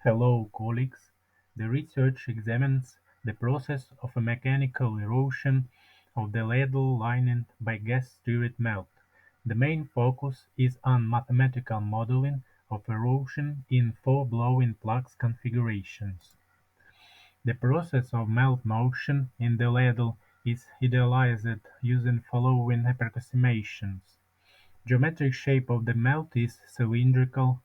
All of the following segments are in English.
Hello, colleagues. The research examines the process of a mechanical erosion of the ladle lining by gas-stirred melt. The main focus is on mathematical modeling of erosion in four blowing plugs configurations. The process of melt motion in the ladle is idealized using following approximations. Geometric shape of the melt is cylindrical.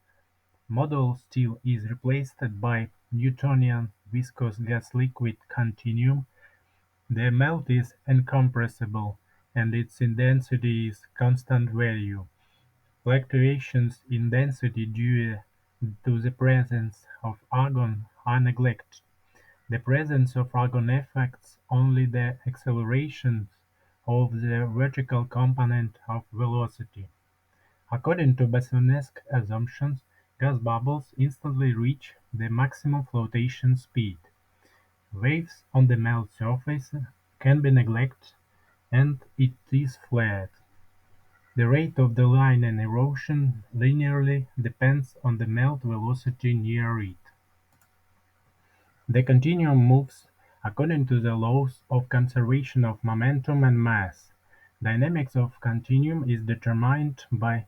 Modal steel is replaced by Newtonian viscous gas-liquid continuum. The melt is incompressible, and its density is constant value. Fluctuations in density due to the presence of argon are neglected. The presence of argon affects only the acceleration of the vertical component of velocity. According to Bessonesque assumptions, gas bubbles instantly reach the maximum flotation speed. Waves on the melt surface can be neglected and it is flat. The rate of the line and erosion linearly depends on the melt velocity near it. The continuum moves according to the laws of conservation of momentum and mass. Dynamics of continuum is determined by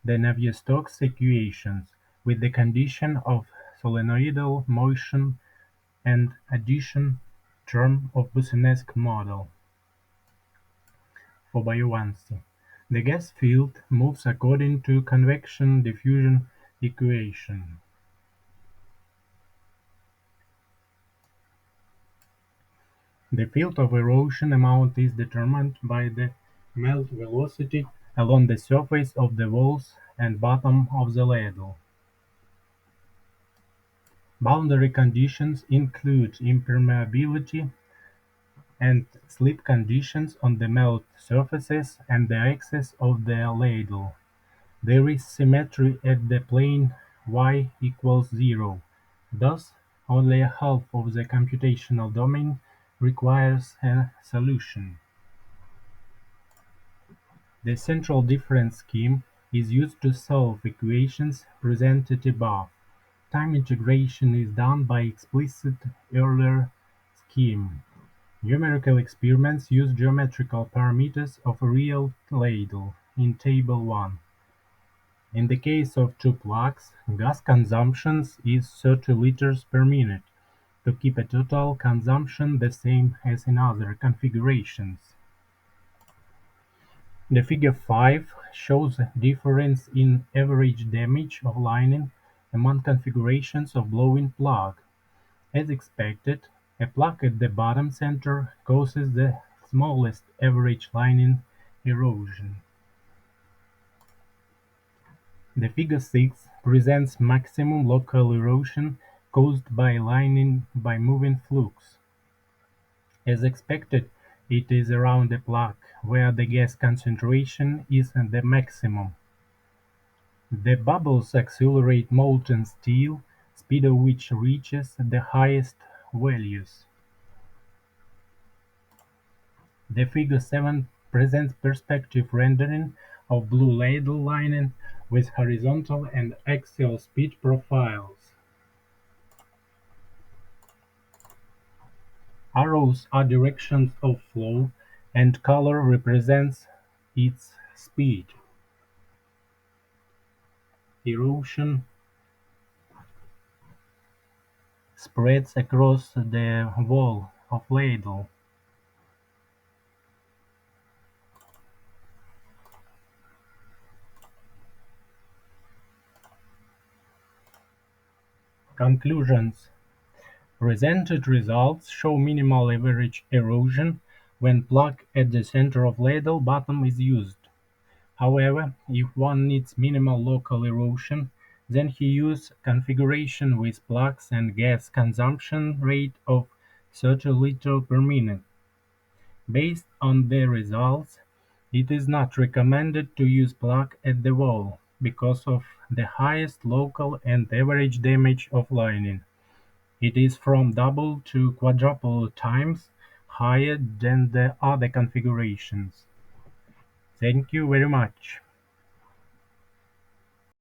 the Navier-Stokes equations, with the condition of solenoidal motion and addition term of Bessonesque model. For buoyancy, the gas field moves according to convection diffusion equation. The field of erosion amount is determined by the melt velocity along the surface of the walls and bottom of the ladle. Boundary conditions include impermeability and slip conditions on the melt surfaces and the axis of the ladle. There is symmetry at the plane y equals 0. Thus, only a half of the computational domain requires a solution. The central difference scheme is used to solve equations presented above. Time integration is done by explicit Euler scheme. Numerical experiments use geometrical parameters of a real ladle in Table 1. In the case of two plugs, gas consumption is 30 liters per minute, to keep a total consumption the same as in other configurations. The figure 5 shows difference in average damage of lining among configurations of blowing plug. As expected, a plug at the bottom center causes the smallest average lining erosion. The figure 6 presents maximum local erosion caused by lining by moving flux. As expected, it is around the plug, where the gas concentration is at the maximum. The bubbles accelerate molten steel, speed of which reaches the highest values. The figure 7 presents perspective rendering of blue ladle lining with horizontal and axial speed profiles. Arrows are directions of flow, and color represents its speed. Erosion spreads across the wall of ladle. Conclusions. Presented results show minimal average erosion when plug at the center of ladle bottom is used. However, if one needs minimal local erosion, then he use configuration with plugs and gas consumption rate of 30 liters per minute. Based on the results, it is not recommended to use plug at the wall because of the highest local and average damage of lining. It is from double to quadruple times higher than the other configurations. Thank you very much.